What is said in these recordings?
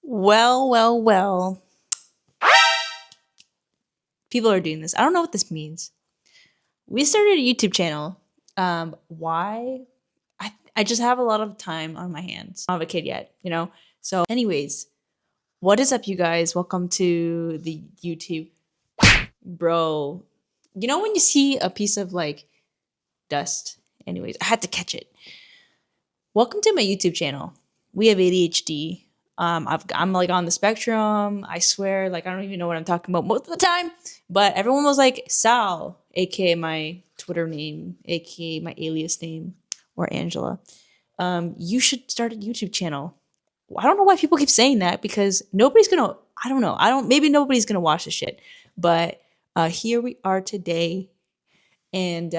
Well, well, well. People are doing this. I don't know what this means. We started a YouTube channel. Why? I just have a lot of time on my hands. I'm not a kid yet. So, anyways, what is up, you guys? Welcome to the YouTube. Bro, you know when you see a piece of dust? Anyways, I had to catch it. Welcome to my YouTube channel. We have ADHD. I'm on the spectrum. I swear, I don't even know what I'm talking about most of the time. But everyone was like, Sal, aka my Twitter name, aka my alias name, or Angela. You should start a YouTube channel. I don't know why people keep saying that because nobody's gonna. I don't know. Maybe nobody's gonna watch this shit. But here we are today, and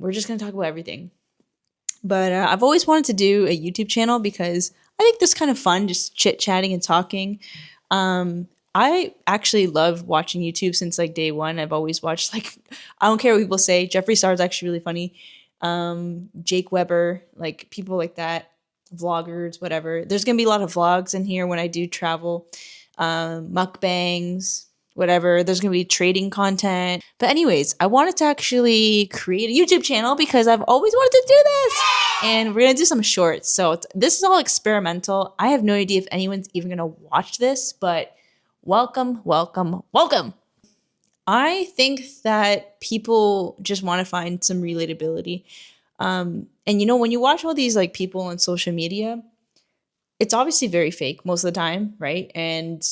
we're just gonna talk about everything. But I've always wanted to do a YouTube channel because I think this kind of fun, just chit chatting and talking. I actually love watching YouTube since day one. I've always watched I don't care what people say. Jeffree Star is actually really funny. Jake Weber, people like that, vloggers, whatever. There's gonna be a lot of vlogs in here when I do travel, mukbangs, whatever. There's gonna be trading content. But anyways, I wanted to actually create a YouTube channel because I've always wanted to do this. And we're gonna do some shorts. So this is all experimental. I have no idea if anyone's even gonna watch this, but welcome, welcome, welcome. I think that people just want to find some relatability. And when you watch all these people on social media, it's obviously very fake most of the time, right? And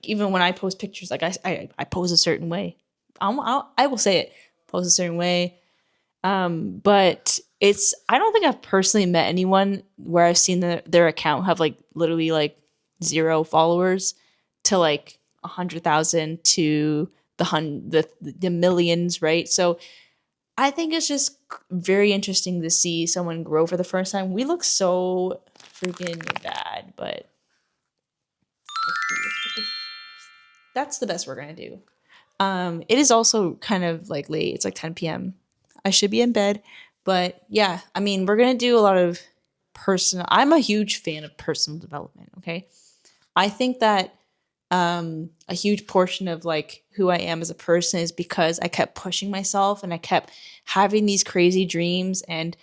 even when I post pictures, I pose a certain way. I will say it, pose a certain way. But I don't think I've personally met anyone where I've seen their account have literally 0 followers to 100,000 to the millions, right? So I think it's just very interesting to see someone grow for the first time. We look so freaking bad, but that's the best we're gonna do. It is also kind of late. It's 10 p.m. I should be in bed, but yeah, I mean, we're gonna do a lot of personal. I'm a huge fan of personal development. Okay, I think that a huge portion of who I am as a person is because I kept pushing myself and I kept having these crazy dreams. And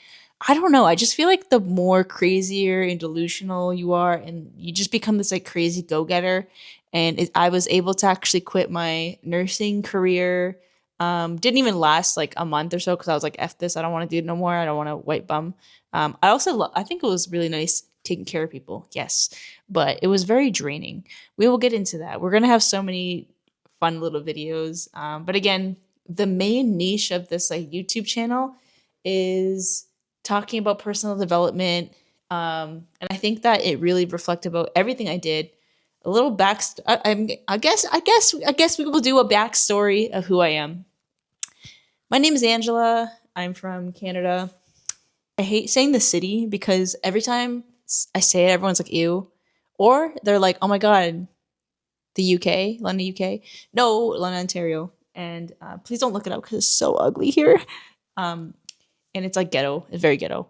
I don't know, I just feel like the more crazier and delusional you are, and you just become this crazy go-getter. And I was able to actually quit my nursing career. Didn't even last a month or so because I was F this, I don't want to do it no more. I don't want to white bum. I also I think it was really nice taking care of people, yes, but it was very draining. We will get into that. We're gonna have so many fun little videos. But again, the main niche of this YouTube channel is talking about personal development. And I think that it really reflected about everything I did. A little I guess we will do a backstory of who I am. My name is Angela. I'm from Canada. I hate saying the city because every time I say it, everyone's like, ew. Or they're like, oh my God, the UK, London, UK. No, London, Ontario. And please don't look it up because it's so ugly here. And it's ghetto. It's very ghetto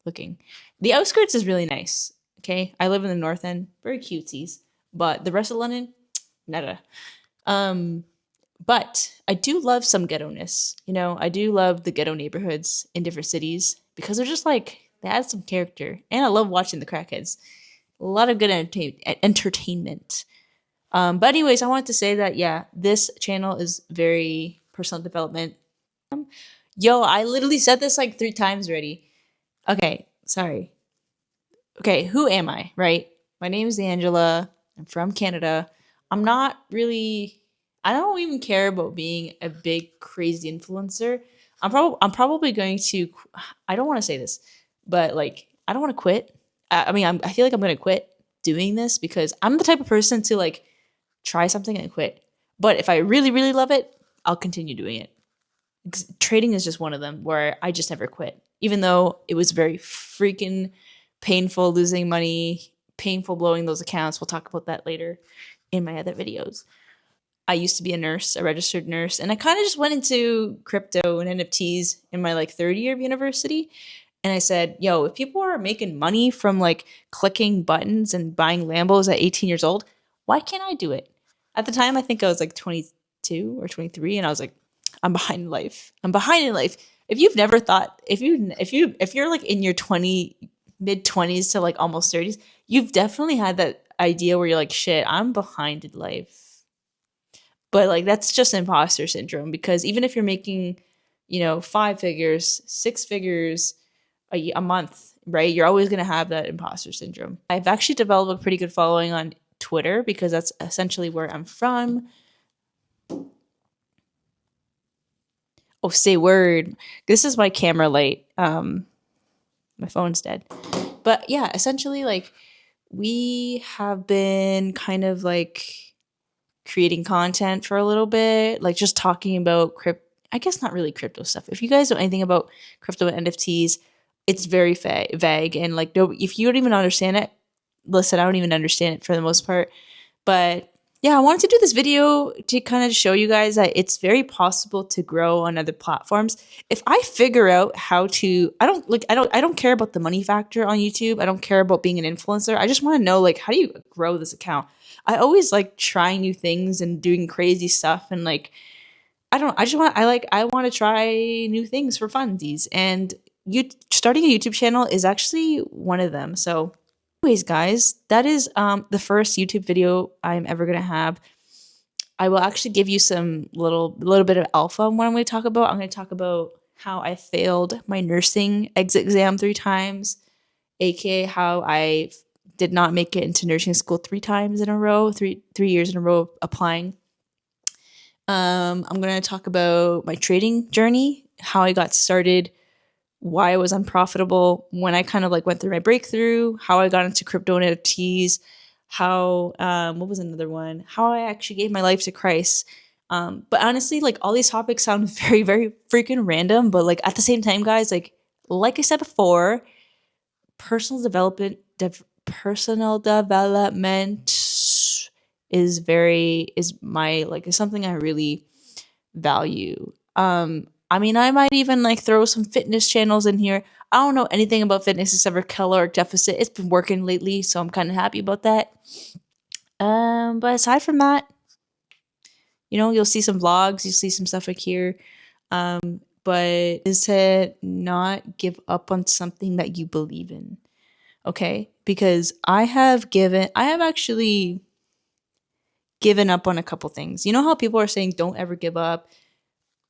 looking. The outskirts is really nice. Okay. I live in the north end. Very cutesies. But the rest of London, nada. But I do love some ghetto-ness. I do love the ghetto neighborhoods in different cities because they're just they add some character. And I love watching the crackheads. A lot of good entertainment. But anyways, I wanted to say that, yeah, this channel is very personal development. Yo, I literally said this 3 times already. Okay, sorry. Okay, who am I, right? My name is Angela. I'm from Canada. I'm not really... I don't even care about being a big, crazy influencer. I'm probably going to... I don't want to say this, but I don't want to quit. I feel like I'm going to quit doing this because I'm the type of person to try something and quit. But if I really, really love it, I'll continue doing it. Trading is just one of them where I just never quit. Even though it was very freaking painful losing money, painful blowing those accounts. We'll talk about that later in my other videos. I used to be a nurse, a registered nurse, and I kind of just went into crypto and NFTs in my 3rd year of university. And I said, yo, if people are making money from like clicking buttons and buying Lambos at 18 years old, why can't I do it? At the time, I think I was like 22 or 23, and I was like, I'm behind in life. I'm behind in life. If you've never thought, if you're like in your mid 20s to like almost 30s, you've definitely had that idea where you're like, shit, I'm behind in life. But like that's just imposter syndrome, because even if you're making, 5 figures, 6 figures a month, right? You're always going to have that imposter syndrome. I've actually developed a pretty good following on Twitter because that's essentially where I'm from. Oh, say word. This is my camera light. My phone's dead. But yeah, essentially, like, we have been kind of like creating content for a little bit, like just talking about I guess not really crypto stuff. If you guys know anything about crypto and NFTs, it's very vague, and like, no, if you don't even understand it, listen, I don't even understand it for the most part. But yeah, I wanted to do this video to kind of show you guys that it's very possible to grow on other platforms. If I figure out how to, I don't care about the money factor on YouTube. I don't care about being an influencer. I just want to know, like, how do you grow this account? I always like trying new things and doing crazy stuff, and like, I want to try new things for funsies, and starting a YouTube channel is actually one of them. So anyways, guys, that is the first YouTube video I'm ever gonna have. I will actually give you some little bit of alpha on what I'm going to talk about. I'm going to talk about how I failed my nursing exit exam 3 times, aka how I did not make it into nursing school 3 times in a row, 3 years in a row applying. I'm going to talk about my trading journey, how I got started, why I was unprofitable, when I kind of like went through my breakthrough, how I got into crypto and NFTs, how what was another one? How I actually gave my life to Christ. But honestly, like, all these topics sound very, very freaking random. But like at the same time, guys, like I said before, personal development is something I really value. I mean, I might even like throw some fitness channels in here. I don't know anything about fitness except for caloric deficit. It's been working lately, so I'm kind of happy about that. But aside from that, you'll see some vlogs, you'll see some stuff like here. But is to not give up on something that you believe in. Okay? Because I have actually given up on a couple things. You know how people are saying don't ever give up?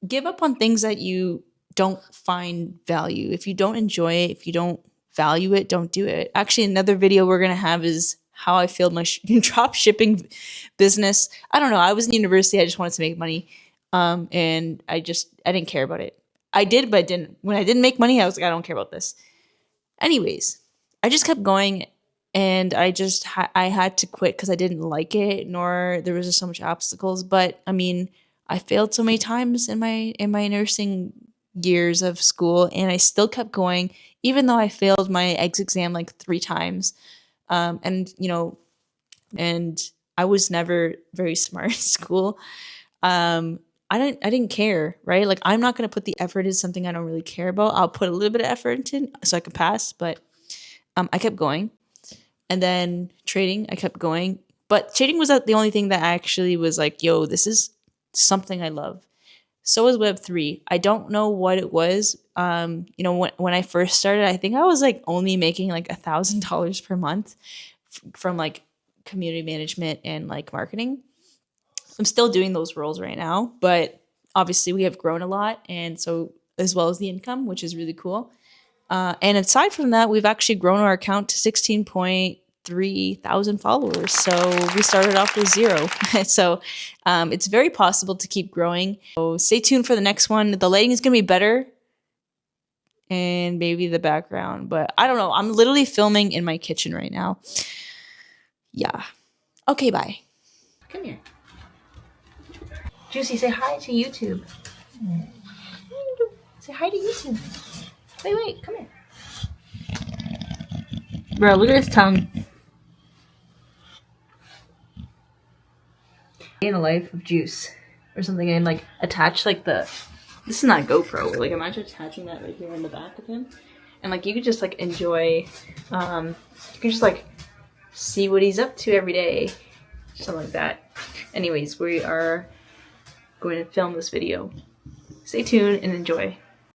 Give up on things that you don't find value. If you don't enjoy it, if you don't value it, don't do it. Actually, another video we're going to have is how I failed my drop shipping business. I don't know. I was in university. I just wanted to make money. And I didn't care about it. I did, but I didn't. When I didn't make money, I was like, I don't care about this. Anyways, I just kept going, and I had to quit because I didn't like it, nor there was just so much obstacles. But I mean, I failed so many times in my nursing years of school, and I still kept going, even though I failed my exit exam like 3 times. And I was never very smart in school. I didn't care, right? Like, I'm not going to put the effort into something I don't really care about. I'll put a little bit of effort into it so I can pass, but I kept going. And then trading, I kept going. But trading was the only thing that actually was like, yo, this is something I love. So was Web3. I don't know what it was. When I first started, I think I was like only making like $1,000 per month from like community management and like marketing. I'm still doing those roles right now, but obviously we have grown a lot, and so as well as the income, which is really cool. And aside from that, we've actually grown our account to 16,300 followers. So we started off with 0. So it's very possible to keep growing. So stay tuned for the next one. The lighting is going to be better, and maybe the background, but I don't know. I'm literally filming in my kitchen right now. Yeah. Okay, bye. Come here. Juicy, say hi to YouTube. Say hi to YouTube. Wait, come here. Bro, look at his tongue. In a life of Juice or something, and attach this is not GoPro. Imagine attaching that right here in the back of him and like you could just like enjoy. You can just like see what he's up to every day, something like that. Anyways, we are going to film this video. Stay tuned and enjoy.